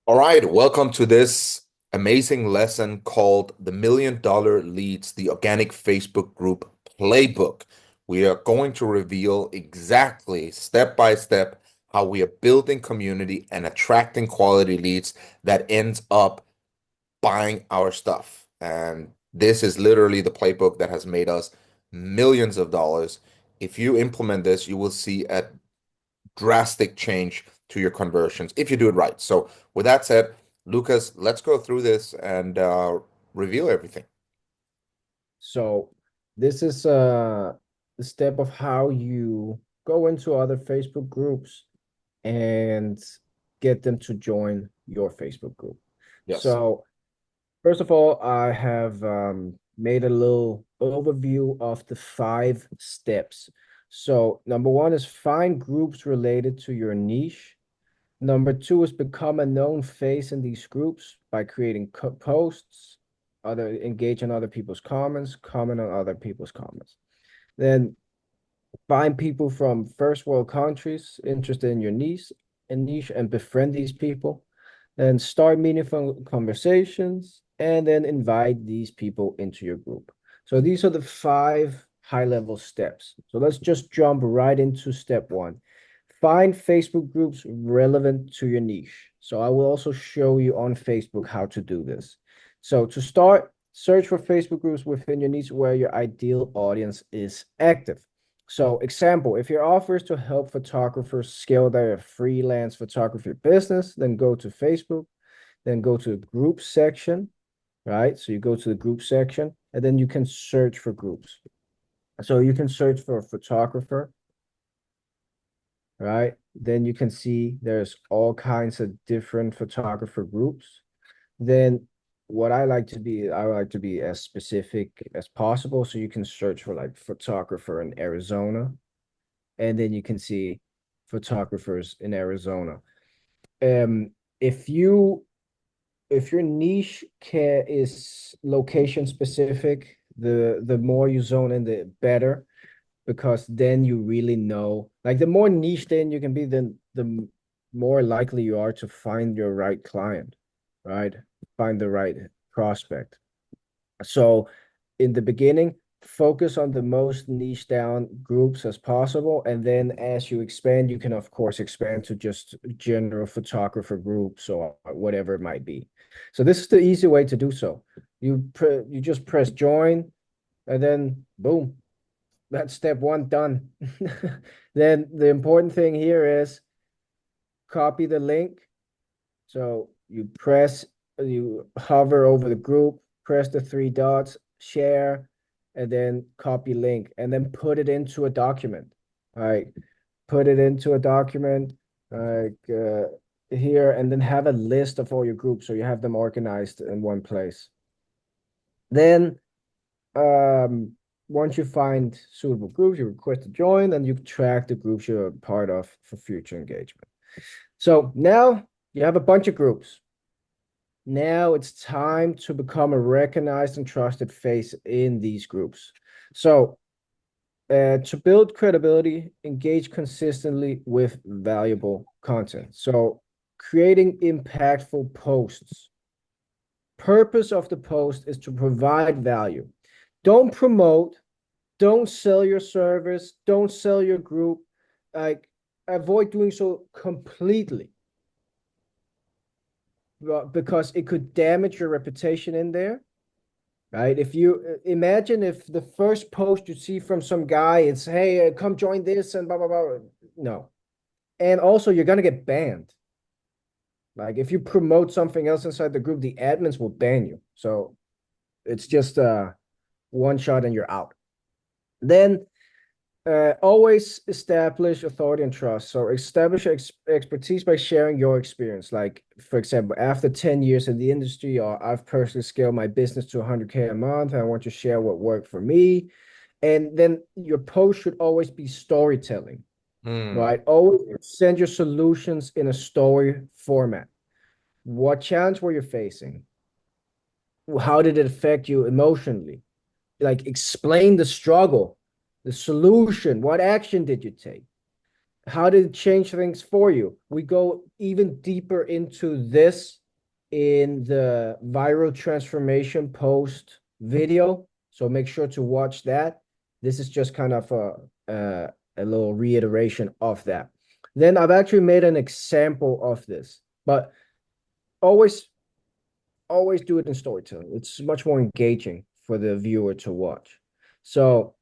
All right, welcome to this amazing lesson called the Million Dollar Leads, the Organic Facebook Group Playbook. We are going to reveal exactly step by step how we are building community and attracting quality leads that ends up buying our stuff. And this is literally the playbook that has made us millions of dollars. If you implement this, you will see a drastic change to your conversions if you do it right. So, with that said, Lucas, let's go through this and reveal everything. So this is the step of how you go into other Facebook groups and get them to join your Facebook group. Yes. So first of all, I have made a little overview of the 5 steps. So number one is find groups related to your niche. Number two is become a known face in these groups by creating posts, engage in other people's comments, comment on other people's comments. Then find people from first world countries interested in your niche and befriend these people. Then start meaningful conversations and then invite these people into your group. So these are the 5 high-level steps. So let's just jump right into step one. Find Facebook groups relevant to your niche. So I will also show you on Facebook how to do this. So to start, search for Facebook groups within your niche where your ideal audience is active. So example, if your offer is to help photographers scale their freelance photography business, then go to Facebook, then go to the group section, right? So you go to the group section and then you can search for groups. So you can search for a photographer, right? Then you can see there's all kinds of different photographer groups. Then I like to be as specific as possible. So you can search for like photographer in Arizona, and then you can see photographers in Arizona. Um, if you if your niche is location specific, the more you zone in, the better, because then you really know, like the more niche then you can be, then the more likely you are to find your right client, right? Find the right prospect. So in the beginning, focus on the most niche down groups as possible. And then as you expand, you can of course expand to just general photographer groups or whatever it might be. So this is the easy way to do so. You just press join and then boom, that's step one done. Then the important thing here is copy the link. So you hover over the group, press the 3 dots, share, and then copy link, and then put it into a document. All right, put it into a document like here, and then have a list of all your groups so you have them organized in one place. Then um, once you find suitable groups, you request to join, and you track the groups you're a part of for future engagement. So now you have a bunch of groups. Now it's time to become a recognized and trusted face in these groups. So, to build credibility, engage consistently with valuable content. So, creating impactful posts. Purpose of the post is to provide value. Don't promote, don't sell your service, don't sell your group. Like, avoid doing so completely, because it could damage your reputation in there, right? If you imagine if the first post you see from some guy, it's, hey, come join this and blah, blah, blah. No. And also, you're going to get banned. Like, if you promote something else inside the group, the admins will ban you. So it's just one shot and you're out. Then always establish authority and trust. So establish expertise by sharing your experience. Like, for example, after 10 years in the industry, or I've personally scaled my business to 100K a month, and I want to share what worked for me. And then your post should always be storytelling, Hmm. right? Always send your solutions in a story format. What challenge were you facing? How did it affect you emotionally? Like, explain the struggle, the solution. What action did you take? how did it change things for you? We go even deeper into this in the viral transformation post video. So make sure to watch that. This is just kind of a little reiteration of that. Then I've actually made an example of this, but always, always do it in storytelling. It's much more engaging for the viewer to watch. So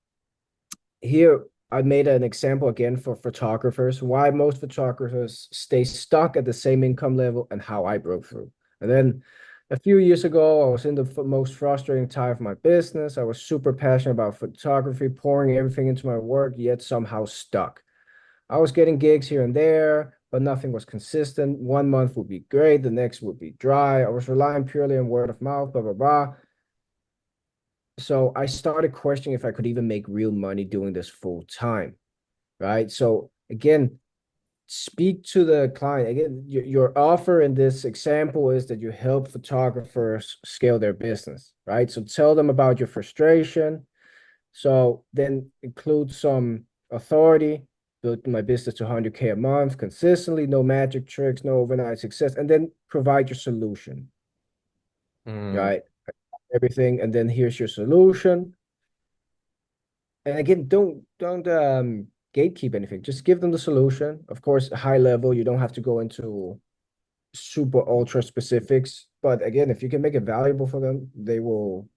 here I made an example again for photographers, why most photographers stay stuck at the same income level and how I broke through. And then a few years ago, I was in the most frustrating time of my business. I was super passionate about photography, pouring everything into my work, yet somehow stuck. I was getting gigs here and there, but nothing was consistent. One month would be great, the next would be dry. I was relying purely on word of mouth, blah, blah, blah. So I started questioning if I could even make real money doing this full time, right? So again, speak to the client. Again, your offer in this example is that you help photographers scale their business, right? So tell them about your frustration. So then include some authority, build my business to 100K a month consistently, no magic tricks, no overnight success, and then provide your solution, Mm, right? Everything, and then here's your solution. And again, don't gatekeep anything. Just give them the solution. Of course, high level, you don't have to go into super ultra specifics. But again, if you can make it valuable for them, they will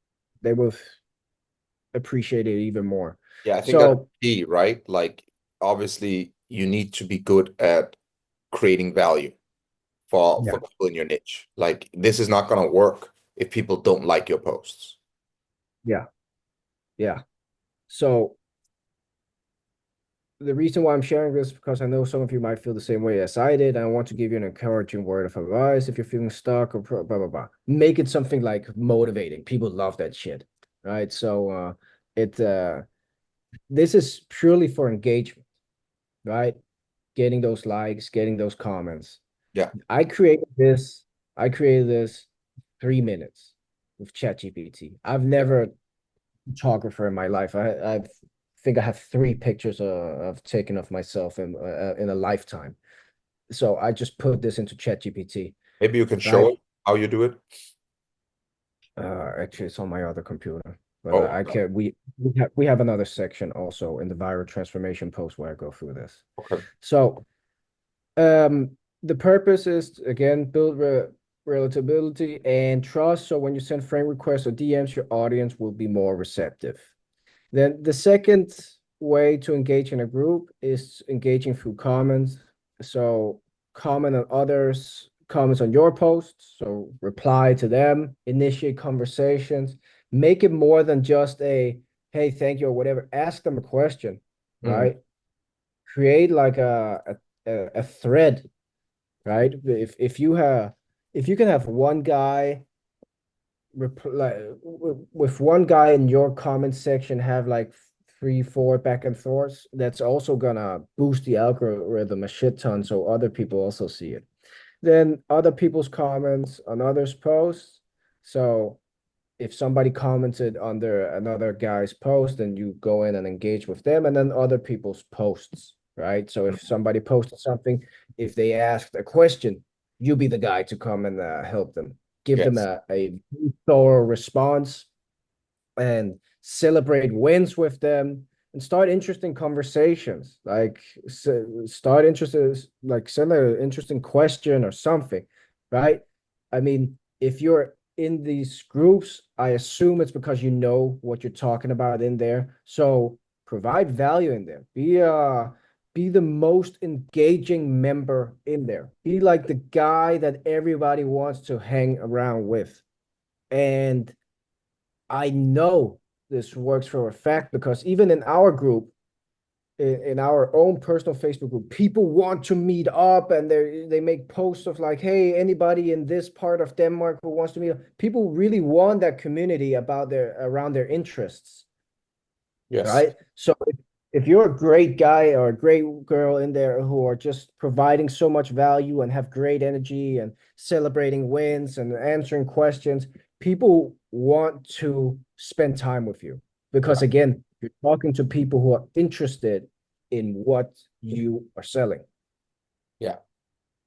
appreciate it even more. yeah, I think that's So key, right? Like, obviously, you need to be good at creating value for yeah, people in your niche. Like, this is not going to work if people don't like your posts. yeah, yeah. So the reason why I'm sharing this is because I know some of you might feel the same way as I did. And I want to give you an encouraging word of advice if you're feeling stuck or blah blah blah. Make it something like motivating. People love that shit, right? So it this is purely for engagement, right? Getting those likes, getting those comments. Yeah. I created this. I created this 3 minutes with ChatGPT. I've never photographer in my life. I think I have 3 pictures of taken of myself in a lifetime. So I just put this into ChatGPT, Maybe you can show right? it how you do it. Actually, it's on my other computer, but Oh, I can. We have another section also in the viral transformation post where I go through this. okay. So um, the purpose is again build relatability and trust. So when you send friend requests or DMs, your audience will be more receptive. Then the second way to engage in a group is engaging through comments. So comment on others, comments on your posts. So reply to them, initiate conversations, make it more than just a hey, thank you or whatever. Ask them a question, Mm, right? Create like a thread, right? If you can have one guy like with one guy in your comment section have like 3, 4 back and forths, that's also gonna boost the algorithm a shit ton, so other people also see it. Then other people's comments on others' posts. So if somebody commented under another guy's post, then you go in and engage with them, and then other people's posts, right? So if mm, somebody posted something, if they asked a question, you be the guy to come and help them, give them yes. a thorough response, and celebrate wins with them and start interesting conversations. Like start interested, like send an interesting question or something, right? I mean, if you're in these groups, I assume it's because you know what you're talking about in there. So provide value in there. Be the most engaging member in there. Be like the guy that everybody wants to hang around with. And I know this works for a fact because even in our group, in our own personal Facebook group, people want to meet up and they make posts of like, hey, anybody in this part of Denmark who wants to meet up. People really want that community about their around their interests, Yes. right? So if you're a great guy or a great girl in there who are just providing so much value and have great energy and celebrating wins and answering questions, people want to spend time with you because Yeah. again, you're talking to people who are interested in what you are selling. Yeah.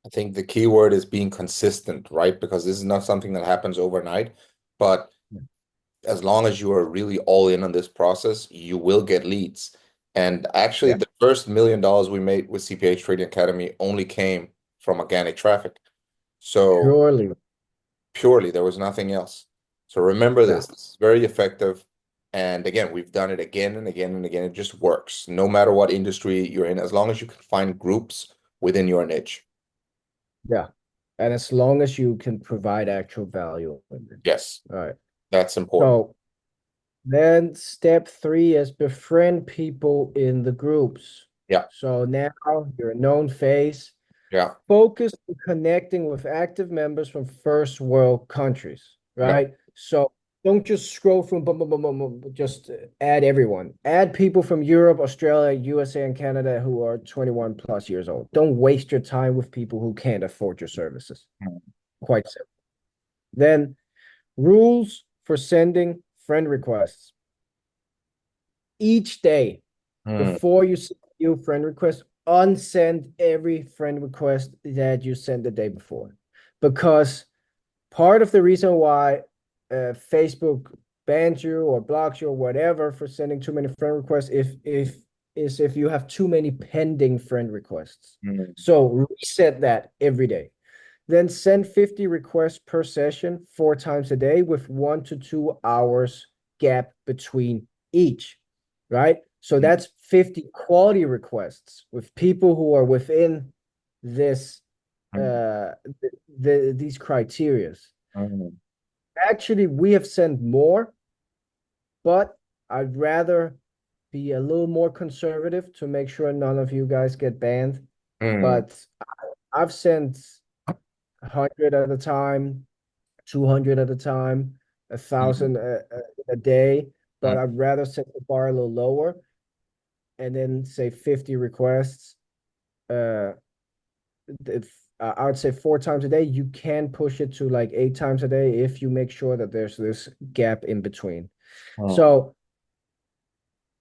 I think the key word is being consistent, right? Because this is not something that happens overnight, but as long as you are really all in on this process, you will get leads. And actually, Yeah, the first $1 million we made with CPH Trading Academy only came from organic traffic. So purely. purely, there was nothing else. So remember Yeah, this. This is very effective. And again, we've done it again and again and again. It just works no matter what industry you're in, as long as you can find groups within your niche. yeah. And as long as you can provide actual value in it. Yes, All right. that's important. So then step three is befriend people in the groups. Yeah, So now you're a known face. yeah, Focus on connecting with active members from first world countries, yeah. right? So don't just scroll from boom, boom, boom, boom, boom, just add everyone. Add people from Europe, Australia, USA, and Canada who are 21 plus years old. Don't waste your time with people who can't afford your services. Quite simple. Then rules for sending friend requests. Each day Mm, before you send a new friend request, unsend every friend request that you sent the day before. Because part of the reason why Facebook bans you or blocks you or whatever for sending too many friend requests if you have too many pending friend requests. mm, So reset that every day. Then send 50 requests per session 4 times a day with 1 to 2 hours gap between each, right? So mm, that's 50 quality requests with people who are within this mm, these criterias. mm, Actually, we have sent more, but I'd rather be a little more conservative to make sure none of you guys get banned. mm, But I've sent 100 at a time, 200 at a time, a mm, thousand a day. But mm, I'd rather set the bar a little lower and then say 50 requests. Uh, if I would say 4 times a day, you can push it to like 8 times a day if you make sure that there's this gap in between. mm, So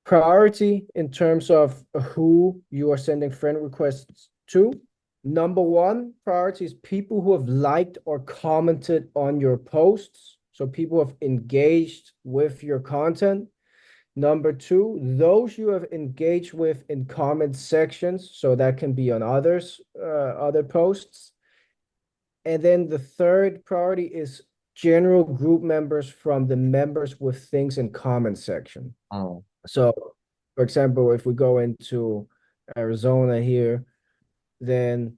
priority in terms of who you are sending friend requests to. Number one priority is people who have liked or commented on your posts. So people who have engaged with your content. Number two, those you have engaged with in comment sections. So that can be on other posts. And then the third priority is general group members from the members with things in common section. mm. So, for example, if we go into Arizona here, then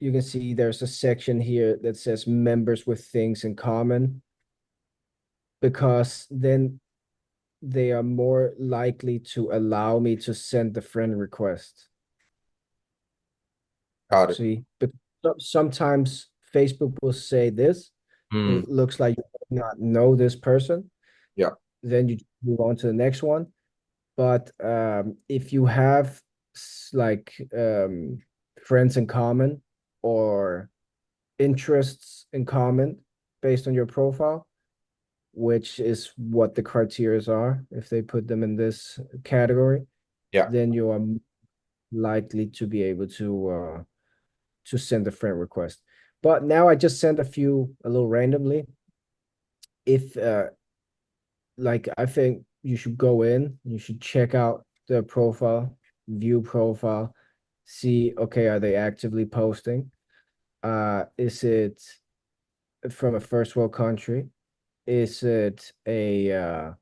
you can see there's a section here that says members with things in common, because then they are more likely to allow me to send the friend request. Got it. See, but sometimes Facebook will say this, Mm, it looks like you do not know this person, yeah. then you move on to the next one. But if you have like friends in common or interests in common based on your profile, which is what the criterias are, if they put them in this category, Yeah. then you are likely to be able to send a friend request. But now I just sent a few a little randomly. If like I think you should go in, you should check out their profile, view profile, see, okay, are they actively posting? Is it from a first world country? Is it a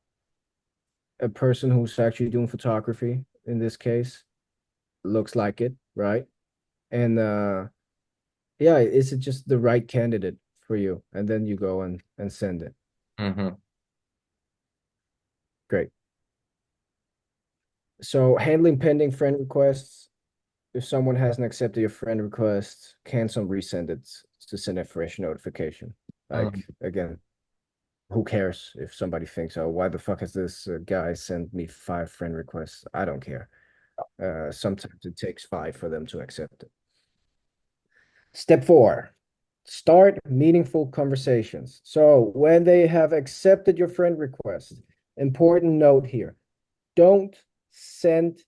person who's actually doing photography in this case? Looks like it, right? And yeah, is it just the right candidate for you? And then you go and send it. Hmm. Great. So handling pending friend requests. If someone hasn't accepted your friend request, cancel and resend it to send a fresh notification. Like Mm, again, who cares if somebody thinks, oh, why the fuck has this guy sent me 5 friend requests? I don't care. Sometimes it takes 5 for them to accept it. Step 4, start meaningful conversations. So when they have accepted your friend request, important note here, don't send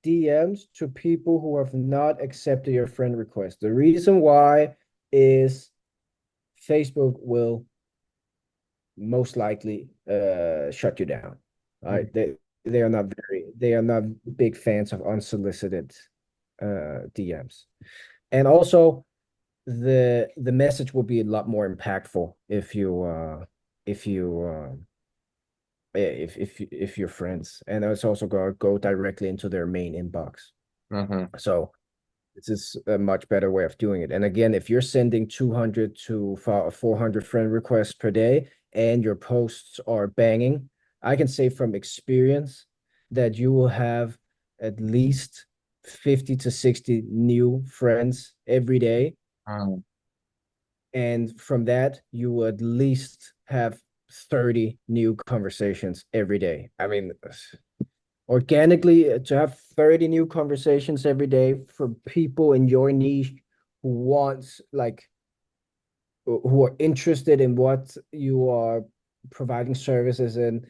DMs to people who have not accepted your friend request. The reason why is Facebook will most likely shut you down. All right. They are not big fans of unsolicited DMs. And also the message will be a lot more impactful if you if you're friends. And it's also going to go directly into their main inbox. Hmm. So this is a much better way of doing it. And again, if you're sending 200 to 400 friend requests per day and your posts are banging, I can say from experience that you will have at least 50 to 60 new friends every day. And from that, you will at least have 30 new conversations every day. I mean, organically to have 30 new conversations every day for people in your niche who wants like who are interested in what you are providing services in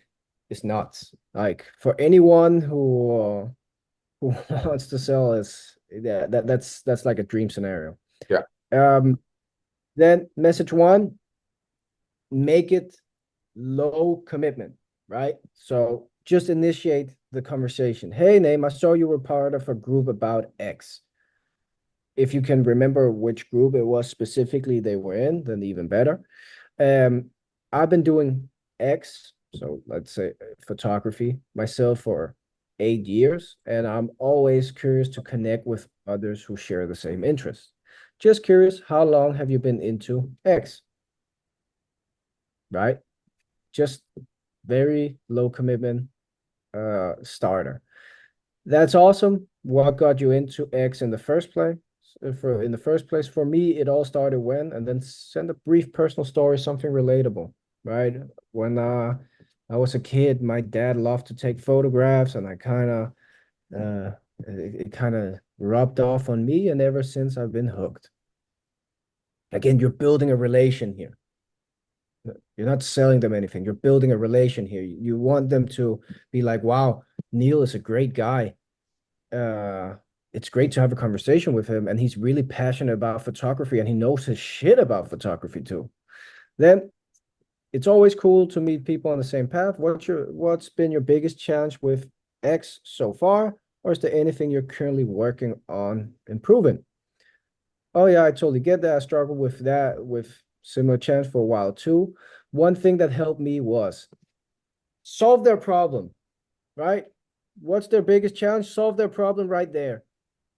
is nuts. Like for anyone who wants to sell is that's like a dream scenario. Yeah. Um then message one, make it low commitment, right? So just initiate the conversation. Hey, Name, I saw you were part of a group about X. If you can remember which group it was specifically they were in, then even better. Um, I've been doing X, so let's say photography myself for 8 years, and I'm always curious to connect with others who share the same interests. Just curious, how long have you been into X, right? Just very low commitment starter. That's awesome. What got you into X in the first place? For me, it all started when, and then send a brief personal story, something relatable, right? When I was a kid, my dad loved to take photographs, and I kind of it kind of rubbed off on me, and ever since I've been hooked. Again, you're building a relation here. You're not selling them anything. You're building a relation here. You want them to be like, wow, Neil is a great guy. uh it's great to have a conversation with him, and he's really passionate about photography, and he knows his shit about photography too. Then it's always cool to meet people on the same path. What's been your biggest challenge with X so far, or is there anything you're currently working on improving? Oh yeah, I totally get that. I struggled with that with similar challenge for a while too. One thing that helped me was solve their problem, right? What's their biggest challenge? Solve their problem right there.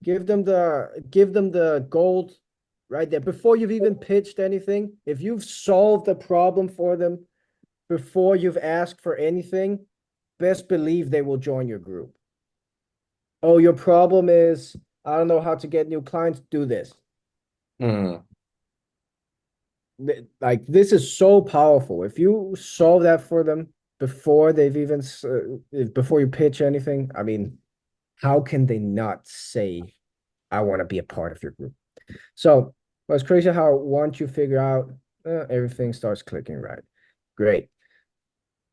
Give them the gold right there before you've even pitched anything. If you've solved a problem for them before you've asked for anything, best believe they will join your group. Oh, your problem is I don't know how to get new clients. Do this. Mm. Like this is so powerful. If you solve that for them before they've even before you pitch anything, I mean, how can they not say I want to be a part of your group? So well, it's crazy how once you figure out everything starts clicking right. Great.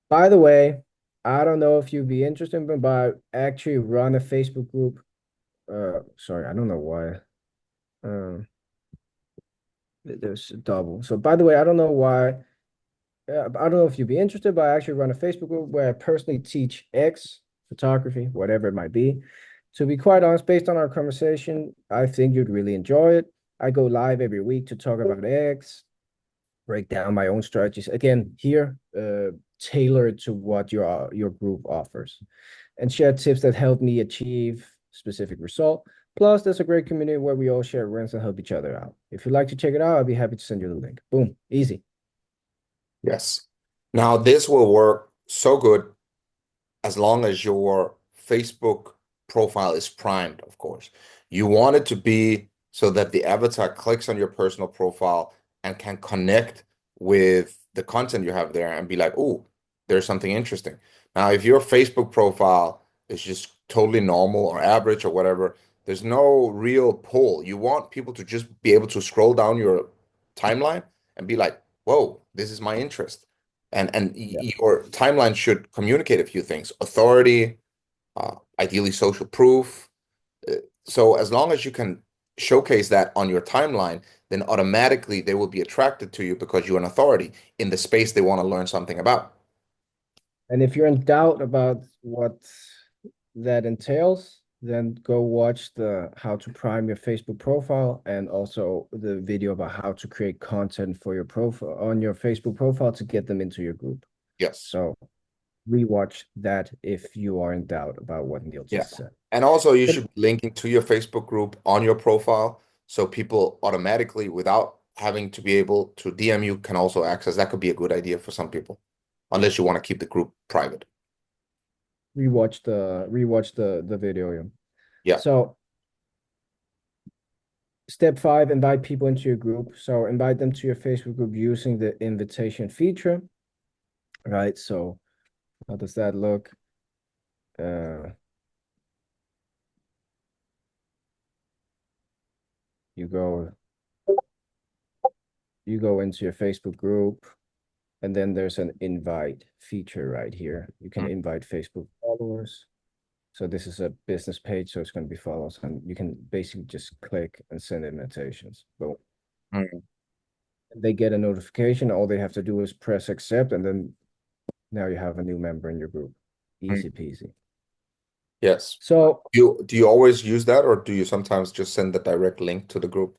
By the way, I don't know if you'd be interested, but I actually run a Facebook group. Sorry, I don't know why. Um, there's a double. So by the way, I don't know why. I don't know if you'd be interested, but I actually run a Facebook group where I personally teach X photography, whatever it might be. To be quite honest, based on our conversation, I think you'd really enjoy it. I go live every week to talk about X, break down my own strategies. Again, here, tailored to what your group offers, and share tips that help me achieve specific result. Plus, there's a great community where we all share wins and help each other out. If you'd like to check it out, I'd be happy to send you the link. Boom, easy. Yes. Now, this will work so good as long as your Facebook profile is primed, of course. You want it to be so that the avatar clicks on your personal profile and can connect with the content you have there and be like, oh, there's something interesting. Now, if your Facebook profile is just totally normal or average or whatever, there's no real pull. You want people to just be able to scroll down your timeline and be like, whoa, this is my interest. And Yeah. your timeline should communicate a few things: authority, ideally social proof. So as long as you can showcase that on your timeline, then automatically they will be attracted to you because you're an authority in the space they want to learn something about. And if you're in doubt about what that entails, then go watch the how to prime your Facebook profile and also the video about how to create content for your profile on your Facebook profile to get them into your group. Yes. So rewatch that if you are in doubt about what Neil Yeah. just said. And also you Yep. should be linking to your Facebook group on your profile so people automatically, without having to be able to DM you, can also access. That could be a good idea for some people, unless you want to keep the group private. Rewatch the video. Yeah. Yeah. So step five, invite people into your group. So invite them to your Facebook group using the invitation feature, right? So how does that look? Uh, you go you go into your Facebook group, and then there's an invite feature right here. You can Mm, invite Facebook followers. So this is a business page, so it's going to be follows, and you can basically just click and send invitations. Boom. mm, They get a notification. All they have to do is press accept, and then now you have a new member in your group. mm. Easy peasy. Yes. So Do you always use that, or do you sometimes just send the direct link to the group?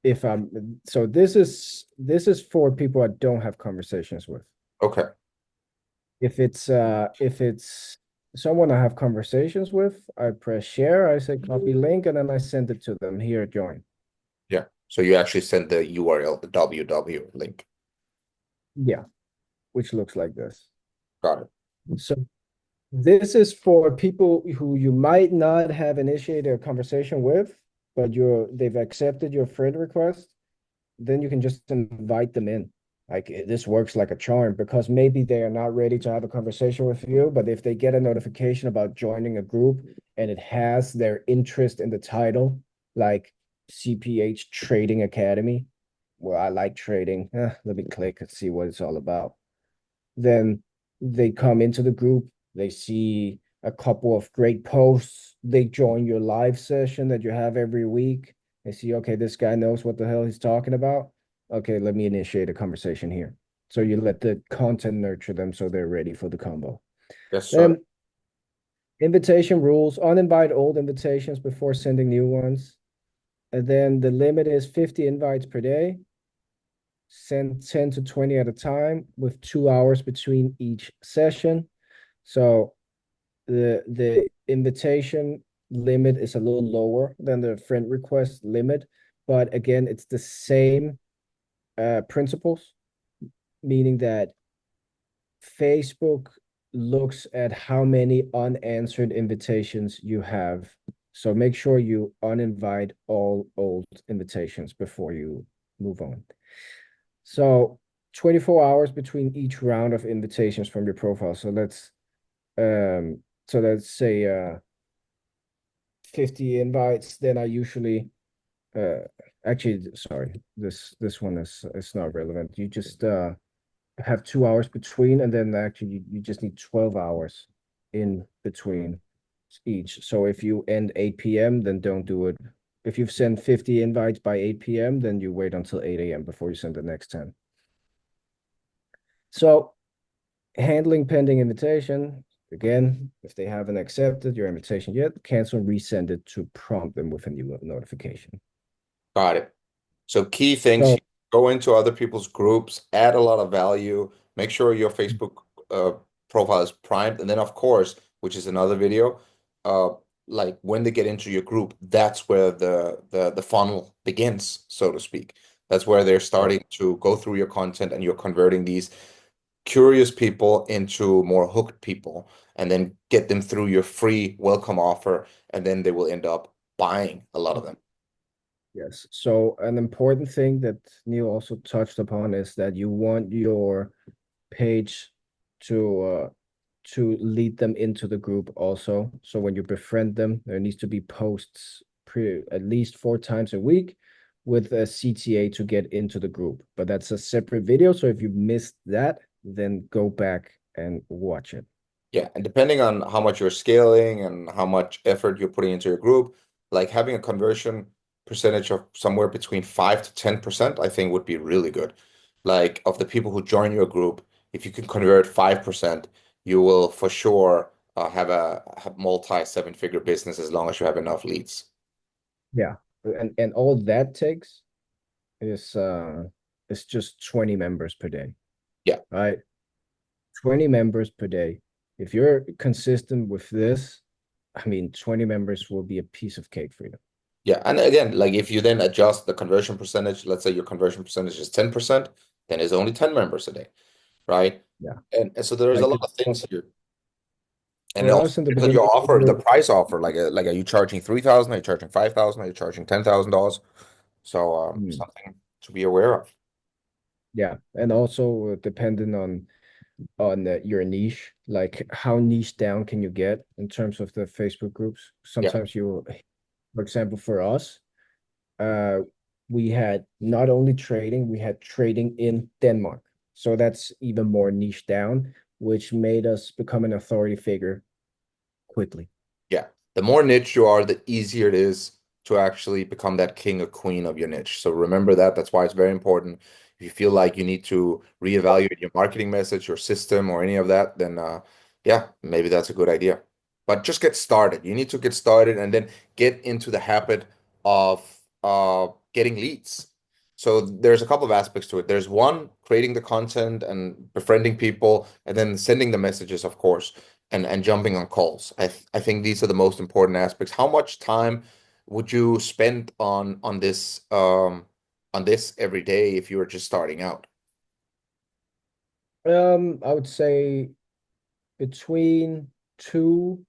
if I'm so this is for people I don't have conversations with. Okay. If it's someone I have conversations with, I press share, I say copy link, and then I send it to them here, join. Yeah. So you actually send the URL, the www link. Yeah, which looks like this. Got it. So this is for people who you might not have initiated a conversation with, but they've accepted your friend request. Then you can just invite them in. Like this works like a charm because maybe they are not ready to have a conversation with you, but if they get a notification about joining a group and it has their interest in the title, like CPH Trading Academy, well, I like trading. Let me click and see what it's all about. Then they come into the group, they see a couple of great posts, they join your live session that you have every week. They see, okay, this guy knows what the hell he's talking about. Okay, let me initiate a conversation here. So you let the content nurture them so they're ready for the combo. Yes, sir. Then invitation rules, uninvite old invitations before sending new ones. And then the limit is 50 invites per day. Send 10 to 20 at a time with 2 hours between each session. So the invitation limit is a little lower than the friend request limit, but again, it's the same principles, meaning that Facebook looks at how many unanswered invitations you have. So make sure you uninvite all old invitations before you move on. So 24 hours between each round of invitations from your profile. So let's say 50 invites, then I usually uh actually sorry, this one is it's not relevant. You just have 2 hours between, and then actually you just need 12 hours in between each. So if you end 8 p.m., then don't do it. If you've sent 50 invites by 8 p.m., then you wait until 8 a.m. before you send the next 10. So handling pending invitation, again, if they haven't accepted your invitation yet, cancel and resend it to prompt them with a new notification. Got it. So key things So here, go into other people's groups, add a lot of value, make sure your Facebook uh, profile is primed, and then of course, which is another video, uh, like when they get into your group, that's where the funnel begins, so to speak. That's where they're starting to go through your content and you're converting these curious people into more hooked people, and then get them through your free welcome offer, and then they will end up buying a lot of them. yes. So an important thing that Neil also touched upon is that you want your page to lead them into the group also. So when you befriend them, there needs to be posts at least 4 times a week with a CTA to get into the group. But that's a separate video. So if you missed that, then go back and watch it. Yeah, and depending on how much you're scaling and how much effort you're putting into your group, like having a conversion percentage of somewhere between 5 to 10%, I think would be really good. Like of the people who join your group, if you can convert 5%, you will for sure have multi seven-figure business as long as you have enough leads. Yeah. And all that takes is just 20 members per day, Yeah. right? 20 members per day. If you're consistent with this, I mean, 20 members will be a piece of cake for you. Yeah. And again, like if you then adjust the conversion percentage, let's say your conversion percentage is 10%, then it's only 10 members a day, right? Yeah. And so there's a Like lot of things here. And it for also us in the depends on beginning, your we offer, the were, price offer. Like are you charging 3,000? Are you charging 5,000? Are you charging $10,000? So mm, something to be aware of. yeah, and also dependent on your niche, like how niche down can you get in terms of the Facebook groups? Yeah, Sometimes you, for example, for us, uh, we had not only trading, we had trading in Denmark. So that's even more niche down, which made us become an authority figure quickly. yeah. The more niche you are, the easier it is to actually become that king or queen of your niche. So remember that. That's why it's very important. If you feel like you need to reevaluate your marketing message, your system, or any of that, then yeah, maybe that's a good idea. But just get started. You need to get started and then get into the habit of getting leads. So there's a couple of aspects to it. There's one, creating the content and befriending people, and then sending the messages, of course, and jumping on calls. I think these are the most important aspects. How much time would you spend on this every day if you were just starting out? I would say between two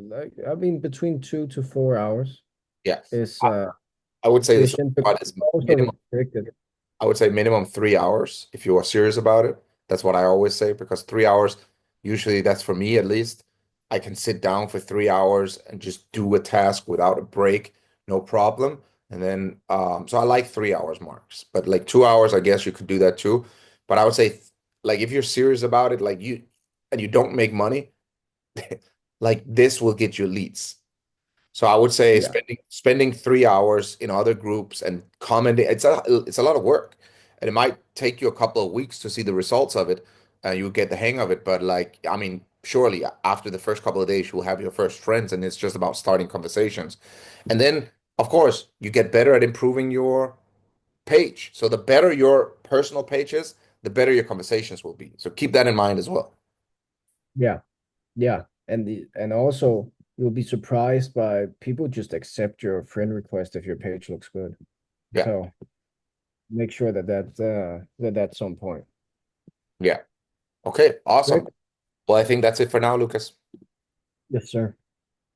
like I mean between 2 to 4 hours Yeah, is I would say this sufficient, but spot is also minimum. restricted. I would say minimum 3 hours if you are serious about it. That's what I always say because 3 hours, usually that's for me at least. I can sit down for 3 hours and just do a task without a break, no problem. And then, so I like 3 hours marks, but like 2 hours, I guess you could do that too. But I would say, like, if you're serious about it, like and you don't make money, like this will get you leads. So I would say Yeah, spending 3 hours in other groups and commenting, it's a lot of work. And it might take you a couple of weeks to see the results of it, and you get the hang of it. But like, I mean, surely after the first couple of days, you'll have your first friends, and it's just about starting conversations. And then, of course, you get better at improving your page. So the better your personal page is, the better your conversations will be. So keep that in mind as well. yeah, yeah. And also you'll be surprised by people just accept your friend request if your page looks good. Yeah. So make sure that that's on point. Yeah. Okay. Great. Awesome. Well, I think that's it for now, Lucas. Yes, sir.